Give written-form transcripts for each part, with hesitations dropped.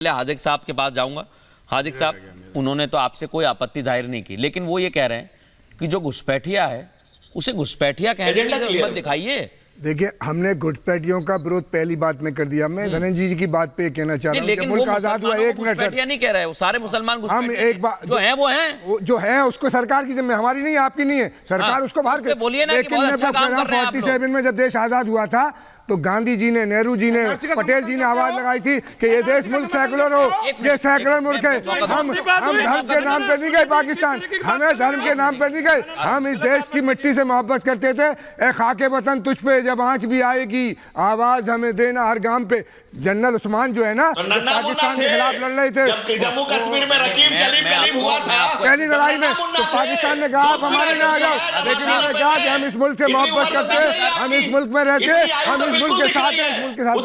हाजिक साहब के पास जाऊंगा। हाजिक साहब, उन्होंने तो आपसे कोई आपत्ति जाहिर नहीं की, लेकिन वो ये कह रहे हैं कि जो घुसपैठिया है उसे घुसपैठिया कहने की हिम्मत दिखाइए। देखिए, हमने घुसपैठियों का विरोध पहली बात में कर दिया। मैं धनंजय जी की बात पे कहना चाह रहा हूँ, लेकिन मुल्क आजाद हुआ, एक मिनट घुसपैठिया नहीं कह रहे, वो सारे मुसलमान हम एक बात जो हैं वो हैं, जो है उसको सरकार की जिम्मेदारी, हमारी नहीं, आपकी नहीं है, सरकार उसको बाहर कर। बोलिए ना कि बहुत अच्छा काम कर रहे हैं आप लोग। 47 में जब देश आजाद हुआ था तो गांधी जी ने, नेहरू जी ने, पटेल जी ने आवाज लगाई थी कि ये देश मुल्क सेकुलर हो, ये सेकुलर मुल्क है। हम धर्म के नाम पर नहीं गए पाकिस्तान, हमें धर्म के नाम पर नहीं गए, हम इस देश की मिट्टी से मोहब्बत करते थे। ए खाके वतन तुझ पे जब आंच भी आएगी, आवाज हमें देना हर गांव पे। जनरल उस्मान जो है ना, पाकिस्तान के खिलाफ लड़ रहे थे जम्मू कश्मीर में, रकीब शरीफ करीब हुआ था पहली लड़ाई में, तो पाकिस्तान ने कहा आप हमारे में आ जाओ, लेकिन उन्होंने कहा कि हम इस मुल्क से मोहब्बत करते हैं, हम इस मुल्क में रहते, हम इस मुल्क के साथ हैं, इस मुल्क के साथ।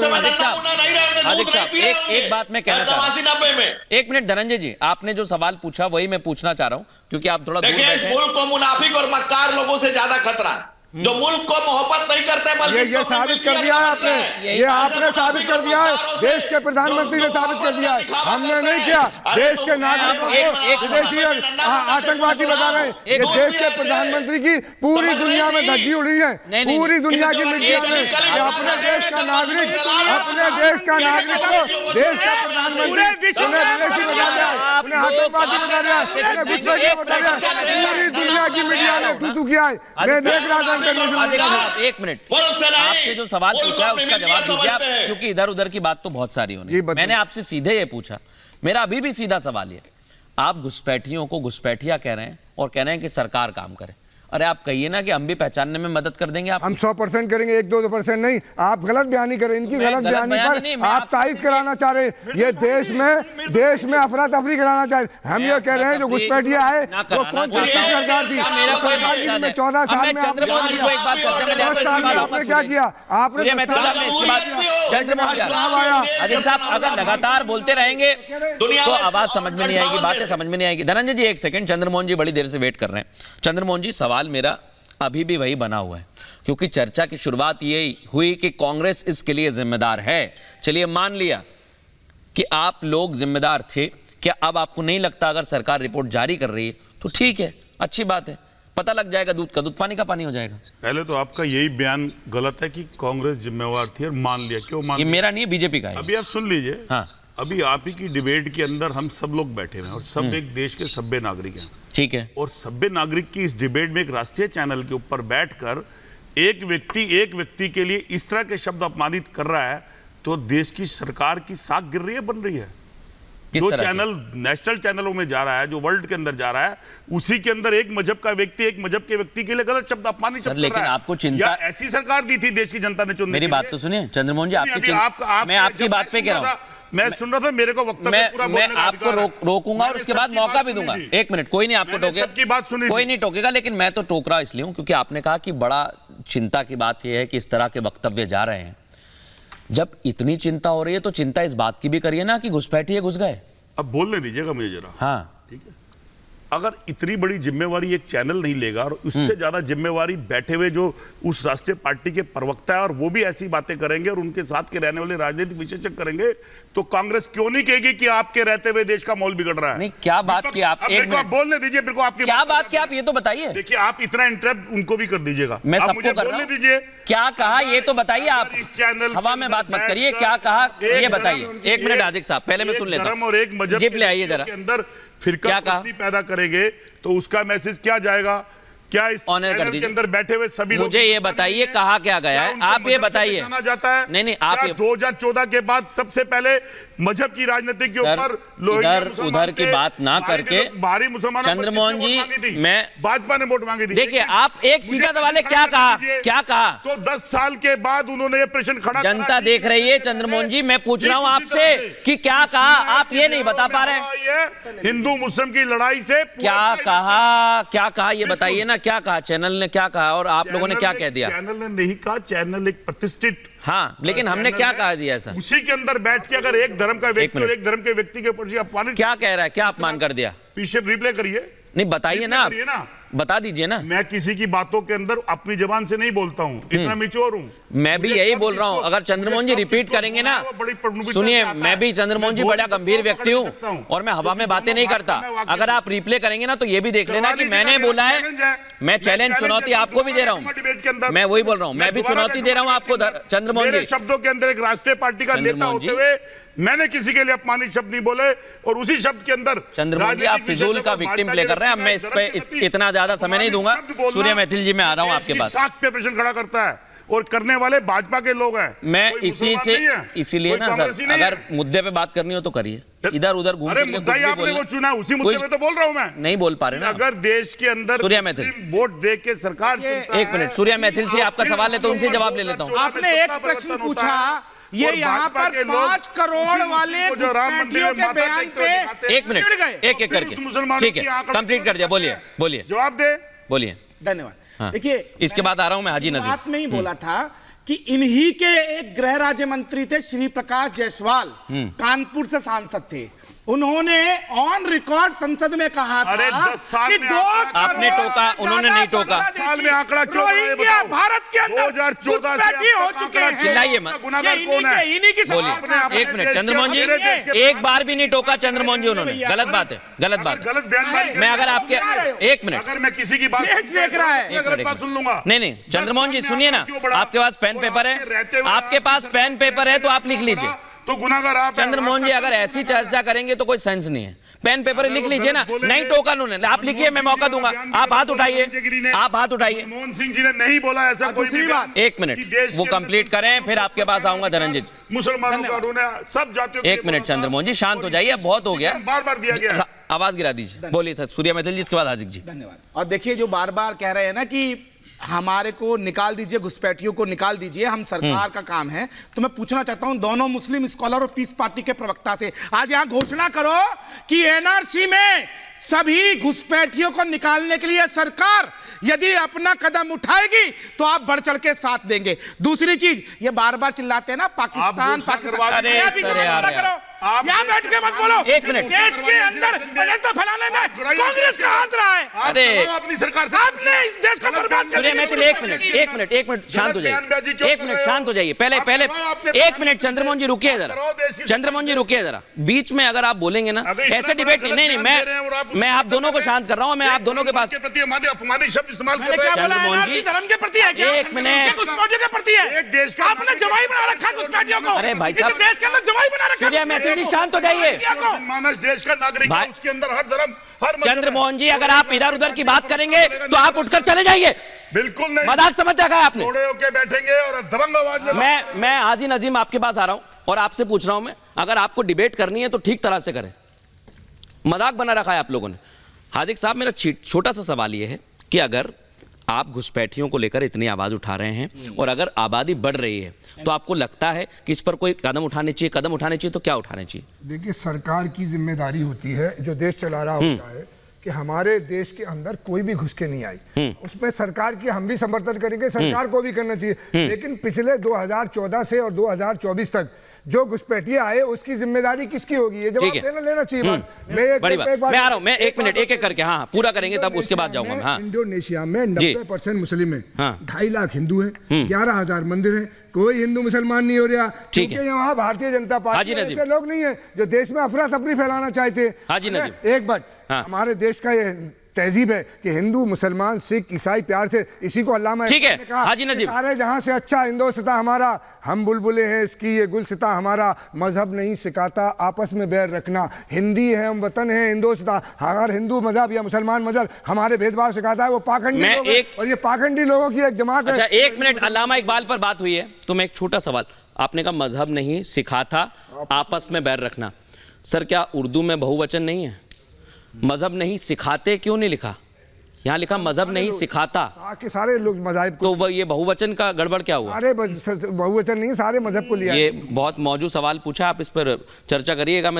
हाजिक साहब, एक बात मैं कहना चाह रहा हूं, एक मिनट धनंजय जी, आपने जो सवाल पूछा वही मैं पूछना चाह रहा हूं, क्योंकि आप थोड़ा दूर बैठे हैं। मुल्क को मुनाफिक और मक्कार लोगों से ज्यादा खतरा है, जो मुल्क को मोहब्बत नहीं करते, बल्कि ये साबित कर दिया है आपने, ये आपने साबित कर दिया है, देश के प्रधानमंत्री ने साबित कर दिया है, हमने नहीं किया। देश के नागरिकों को विदेशी आतंकवादी बता रहे हैं। ये देश के प्रधानमंत्री की पूरी दुनिया में धज्जी उड़ी है, पूरी दुनिया की मीडिया में कि अपने देश का नागरिक, अपने देश का नागरिक को देश का प्रधानमंत्री उन्हें विदेशी बता दिया, उन्हें आतंकवादी बता दिया, उन्हें घुसपैठिया बता दिया। पूरी दुनिया की मीडिया ने तू किया है, मैं देख रहा था। एक मिनट, आपसे जो सवाल पूछा है उसका जवाब दीजिए आप, क्योंकि इधर उधर की बात तो बहुत सारी होनी। मैंने आपसे सीधे ये पूछा, मेरा अभी भी सीधा सवाल है, आप घुसपैठियों को घुसपैठिया कह रहे हैं और कह रहे हैं कि सरकार काम करे। अरे आप कहिए ना कि हम भी पहचानने में मदद कर देंगे। आप हम 100% करेंगे, 1-2% नहीं। आप गलत बयानी करें, इनकी गलत बयानी पर आप तारीफ कराना चाह रहे हैं। ये देश में अफरा तफरी कराना चाह रहे हैं। हम ये कह रहे हैं जो घुसपैठिया है वो कौन सी सरकार थी? 14 साल में आपने क्या किया? आपने अजय साहब अगर लगातार बोलते रहेंगे तो आवाज समझ में नहीं आएगी, बातें समझ में नहीं आएगी। धनंजय जी एक सेकंड, चंद्रमोहन जी बड़ी देर से वेट कर रहे हैं। चंद्रमोहन जी, सवाल मेरा अभी भी वही बना हुआ है, क्योंकि चर्चा की शुरुआत ये हुई कि कांग्रेस इसके लिए जिम्मेदार है। चलिए मान लिया कि आप लोग जिम्मेदार थे, क्या अब आपको नहीं लगता अगर सरकार रिपोर्ट जारी कर रही है तो ठीक है, अच्छी बात है, पता लग जाएगा दूध का दूध पानी का पानी हो जाएगा? पहले तो आपका यही बयान गलत है कि कांग्रेस जिम्मेवार थी और मान लिया। क्यों मान ये लिया? मेरा नहीं है, बीजेपी का है। अभी आप सुन लीजिए। हाँ, अभी आप ही की डिबेट के अंदर हम सब लोग बैठे हैं और सब एक देश के सभ्य नागरिक हैं, ठीक है। और सभ्य नागरिक की इस डिबेट में एक राष्ट्रीय चैनल के ऊपर बैठकर एक व्यक्ति के लिए इस तरह के शब्द अपमानित कर रहा है, तो देश की सरकार की साख गिर रही है, बन रही है। जो चैनल नेशनल चैनलों में जा रहा है, जो वर्ल्ड के अंदर जा रहा है, उसी के अंदर एक मजहब का व्यक्ति एक मजहब के व्यक्ति के लिए गलत शब्द अपमानित शब्द कर रहा है। लेकिन आपको चिंता, ऐसी सरकार दी थी देश की जनता ने चुनने। मेरी बात तो सुनिए चंद्रमोहन जी, मैं आपकी बात पे कह रहा हूँ, मैं सुन रहा था, मेरे को वक्तव्य पूरा बोलने का मैं आपको रोकूंगा और उसके बाद मौका भी दूंगा। एक मिनट, कोई नहीं आपको टोकेगा, कोई नहीं टोकेगा, लेकिन मैं तो टोक रहा इसलिए हूं क्योंकि आपने कहा कि बड़ा चिंता की बात यह है कि इस तरह के वक्तव्य जा रहे हैं। जब इतनी चिंता हो रही है तो चिंता इस बात की भी करिए ना कि घुसपैठिए घुस गए। अब बोलने दीजिएगा मुझे जरा। हाँ ठीक है, अगर इतनी बड़ी जिम्मेवारी एक चैनल नहीं लेगा और उससे ज्यादा जिम्मेवारी बैठे हुए जो उस राष्ट्रीय पार्टी के प्रवक्ता है और वो भी ऐसी बातें करेंगे और उनके साथ के रहने वाले राजनीतिक विशेषज्ञ करेंगे, तो कांग्रेस क्यों नहीं कहेगी कि आपके रहते हुए देश का माहौल बिगड़ रहा है? नहीं, क्या बात की आप, एक मिनट बोलने दीजिए मेरे को, आपकी क्या बात की आप ये तो बताइए। देखिए, आप इतना इंटरप्ट उनको भी कर दीजिएगा, मैं सबको मुझे कर बोलने दीजिए। क्या कहा ये तो बताइए आप, इस चैनल हवा में बात मत करिए, क्या कहा ये बताइए। एक मिनट हाजिक साहब, पहले मैं सुन लेता हूं। और एक मजहब जिप ले आइए जरा। के अंदर फिरका पैदा करेंगे तो उसका मैसेज क्या जाएगा? क्या इस ऑनर के अंदर बैठे हुए सभी मुझे ये बताइए कहा क्या गया है, आप ये बताइए। जाता है नहीं आप 2014 के बाद सबसे पहले मजहब की राजनीति के ऊपर इधर उधर की बात ना करके भारी मुसलमानों, चंद्रमोहन जी, मैं भाजपा ने वोट मांगी थी। देखिए आप एक सीधा सवाल है, क्या कहा तो 10 साल के बाद उन्होंने ये प्रश्न खड़ा, जनता देख रही है। चंद्रमोहन जी, मैं पूछ रहा हूं आपसे कि क्या कहा, आप ये नहीं बता पा रहे। हिंदू मुस्लिम की लड़ाई से क्या कहा ये बताइए ना, क्या कहा चैनल ने, क्या कहा और आप लोगों ने क्या कह दिया? चैनल ने नहीं कहा, चैनल एक प्रतिष्ठित, हाँ, लेकिन हमने क्या कहा दिया ऐसा? उसी के अंदर बैठ के अगर एक धर्म का व्यक्ति और एक धर्म के व्यक्ति के ऊपर अपमानित, क्या कह रहा है, क्या अपमान कर दिया? पीछे रिप्ले करिए, नहीं बताइए ना, बता दीजिए ना। मैं किसी की बातों के अंदर अपनी जबान से नहीं बोलता हूं, इतना मैच्योर हूं। मैं भी यही बोल रहा हूं, अगर चंद्रमोहन जी रिपीट करेंगे ना, सुनिए, मैं भी चंद्रमोहन जी बड़ा गंभीर व्यक्ति हूं और मैं हवा में बातें नहीं करता। अगर आप रिप्ले करेंगे ना तो ये भी देख लेना कि मैंने बोला है, मैं चैलेंज चुनौती आपको भी दे रहा हूं। मैं वही बोल रहा हूं, मैं भी चुनौती दे रहा हूं आपको चंद्रमोहन जी। शब्दों के अंदर एक राष्ट्रीय पार्टी का नेता होते हुए मैंने किसी के लिए अपमानित शब्द नहीं बोले, और उसी शब्द के अंदर चंद्रमोहन जी आप फिजूल का विक्टिम प्ले कर रहे हैं। अब मैं इस पे इतना ज्यादा समय नहीं दूंगा। सूर्य मैथिल जी, मैं आ रहा हूं आपके पास। साख पे प्रश्न खड़ा करता है और करने वाले भाजपा के लोग हैं। मैं इसीलिए ना सर, अगर मुद्दे पे बात करनी हो तो करिए, इधर उधर घूम अरे मुद्दा ही आपने वो चुना, उसी मुद्दे पे तो बोल रहा हूं मैं। नहीं बोल पा रहे ना। अगर देश के अंदर सूर्य मैथिल वोट दे के सरकार चुनता है। एक मिनट, सूर्य मैथिल से आपका सवाल है तो उनसे जवाब ले लेता हूं। आपने एक प्रश्न पूछा, ये यहाँ पर 5 करोड़ वाले घुसपैठियों के बयान पे एक मिनट, एक एक करके, ठीक है, कंप्लीट कर दिया। बोलिए बोलिए, जवाब दे, बोलिए। धन्यवाद। हाँ, देखिए, इसके बाद आ रहा हूं मैं हाजी नजीर। बात में ही बोला था कि इन्हीं के एक गृह राज्य मंत्री थे श्री प्रकाश जायसवाल, कानपुर से सांसद थे। उन्होंने ऑन रिकॉर्ड संसद में कहा था अरे 10 साल कि में 2 आपने टोका, उन्होंने नहीं टोका। साल में आंकड़ा क्यों रोहिंग्या भारत के अंदर 2014 घुसपैठी हो चुके हैं। चिल्लाइए मत। गुनाहगार कौन है? इन्हीं की बोलिए, एक मिनट चंद्रमोहन जी, एक बार भी नहीं टोका चंद्रमोहन जी उन्होंने। गलत बात है, गलत बात है। गलत बयानबाजी मैं अगर आपके, एक मिनट, अगर मैं किसी की बात देश देख रहा है, गलत बात सुन लूंगा। नहीं चंद्रमोहन जी सुनिए ना, आपके पास पेन पेपर है, आपके पास पेन पेपर है तो आप लिख लीजिए। तो गुनाहगार आप। चंद्रमोहन जी अगर ऐसी चर्चा करेंगे तो कोई सेंस नहीं है। पेन पेपर लिख लीजिए ना। नहीं टोका उन्होंने, आप लिखिए, मैं मौका दूंगा। आप हाथ उठाइए, आप हाथ उठाइए। मनमोहन सिंह जी ने नहीं बोला ऐसा कोई भी बात। एक मिनट, वो कंप्लीट करें फिर आपके पास आऊंगा धनंजय जी। मुसलमानों का उन्होंने सब जातियों। एक मिनट चंद्रमोहन जी, शांत हो जाइए, अब बहुत हो गया, बार-बार दिया गया। आवाज गिरा दीजिए। बोलिए सर, सूर्य मैथिल जी, इसके बाद हाजिक जी। धन्यवाद। और देखिए, जो बार बार कह रहे हैं ना कि हमारे को निकाल दीजिए, घुसपैठियों को निकाल दीजिए, हम सरकार का काम है, तो मैं पूछना चाहता हूं दोनों मुस्लिम स्कॉलर और पीस पार्टी के प्रवक्ता से, आज यहां घोषणा करो कि एनआरसी में सभी घुसपैठियों को निकालने के लिए सरकार यदि अपना कदम उठाएगी तो आप बढ़ चढ़ के साथ देंगे। दूसरी चीज, ये बार बार चिल्लाते हैं ना पाकिस्तान पाकिस्तान, अरे सर यार, यहाँ बैठ के मत बोलो। एक मिनट, देश के अंदर अजंता फैलाने में कांग्रेस का हाथ रहा है। अरे अपनी सरकार से आपने इस देश को बर्बाद कर सूर्य दिया। मैथिल, एक मिनट शांत हो जाइए, एक मिनट शांत हो जाइए। पहले एक मिनट चंद्रमोहन जी रुकिए जरा, चंद्रमोहन जी रुकिए जरा। बीच में अगर आप बोलेंगे ना, ऐसे डिबेट नहीं, मैं आप दोनों को शांत कर रहा हूं। मैं आप दोनों के पास अपमानित शब्द इस्तेमाल कर मैंने रहे क्या हैं। बोला? चंद्रमोहन जी, एनआरसी धर्म के प्रति है क्या? एक मिनट। घुसपैठियों के प्रति है। एक देश का आपने जवाई बना रखा है घुसपैठियों को। अरे भाई इस साहब, देश के अंदर जवाई बना रखा है। सूर्य मैथिल जी शांत हो जाइए। मानस देश का नागरिक है, उसके अंदर हर धर्म हर मजहब है। चंद्रमोहन जी, अगर आप इधर उधर की बात करेंगे तो आप उठकर चले जाइए। बिल्कुल नहीं, मजाक समझ रखा है आपने। थोड़े होके बैठेंगे और दबंग आवाज में। मैं हाजी नजीम आपके पास आ रहा हूं और आपसे पूछ रहा हूं, मैं अगर आपको डिबेट करनी है तो ठीक तरह से करें। मजाक बना रखा है आप लोगों ने। हाजिक साहब, मेरा छोटा सा सवाल यह है कि अगर आप घुसपैठियों को लेकर इतनी आवाज उठा रहे हैं और अगर आबादी बढ़ रही है तो आपको लगता है कि इस पर कोई कदम उठाने चाहिए तो क्या उठाने चाहिए? देखिए, सरकार की जिम्मेदारी होती है, जो देश चला रहा होता है, कि हमारे देश के अंदर कोई भी घुस के नहीं आई। उसमें सरकार की हम भी समर्थन करेंगे, सरकार को भी करना चाहिए। लेकिन पिछले 2014 से और 2024 तक जो घुसपैठिए आए उसकी जिम्मेदारी किसकी होगी? ये जवाब लेना चाहिए। बड़ी बात। मैं आ रहा हूं, मैं एक मिनट एक करके हाँ पूरा करेंगे, तब उसके बाद जाऊंगा। हाँ, इंडोनेशिया में 90% मुस्लिम है, हाँ। 2.5 लाख हिंदू है, 11,000 मंदिर है, कोई हिंदू मुसलमान नहीं हो रहा। ठीक है, यहाँ भारतीय जनता पार्टी ऐसे लोग नहीं है जो देश में अफरा तफरी फैलाना चाहते। हाजी नजीम, एक बात, हमारे देश का ये तहजीब है कि हिंदू मुसलमान सिख ईसाई प्यार से, इसी को अल्लामा ठीक है हाजी नजीम, सारे जहां से अच्छा हिंदुस्ता हमारा, हम बुलबुले हैं इसकी, ये गुलसिता हमारा, मजहब नहीं सिखाता आपस में बैर रखना, हिंदी है हम वतन है हिंदुस्ता। अगर हिंदू मजहब या मुसलमान मजहब हमारे भेदभाव सिखाता है वो पाखंडी लोग हैं, और ये पाखंडी लोगों की एक जमात है। अच्छा एक मिनट, अल्लामा इकबाल पर बात हुई है तो मैं एक छोटा सवाल, आपने कहा मजहब नहीं सिखाता आपस में बैर रखना। सर, क्या उर्दू में बहुवचन नहीं है? मजहब नहीं सिखाते क्यों नहीं लिखा? यहाँ लिखा मजहब नहीं सिखाता। सारे लोग मजहब को, तो ये बहुवचन का गड़बड़ क्या हुआ? सारे बहुवचन नहीं, सारे मजहब को लिया। ये बहुत मौजूद सवाल पूछा, आप इस पर चर्चा करिएगा।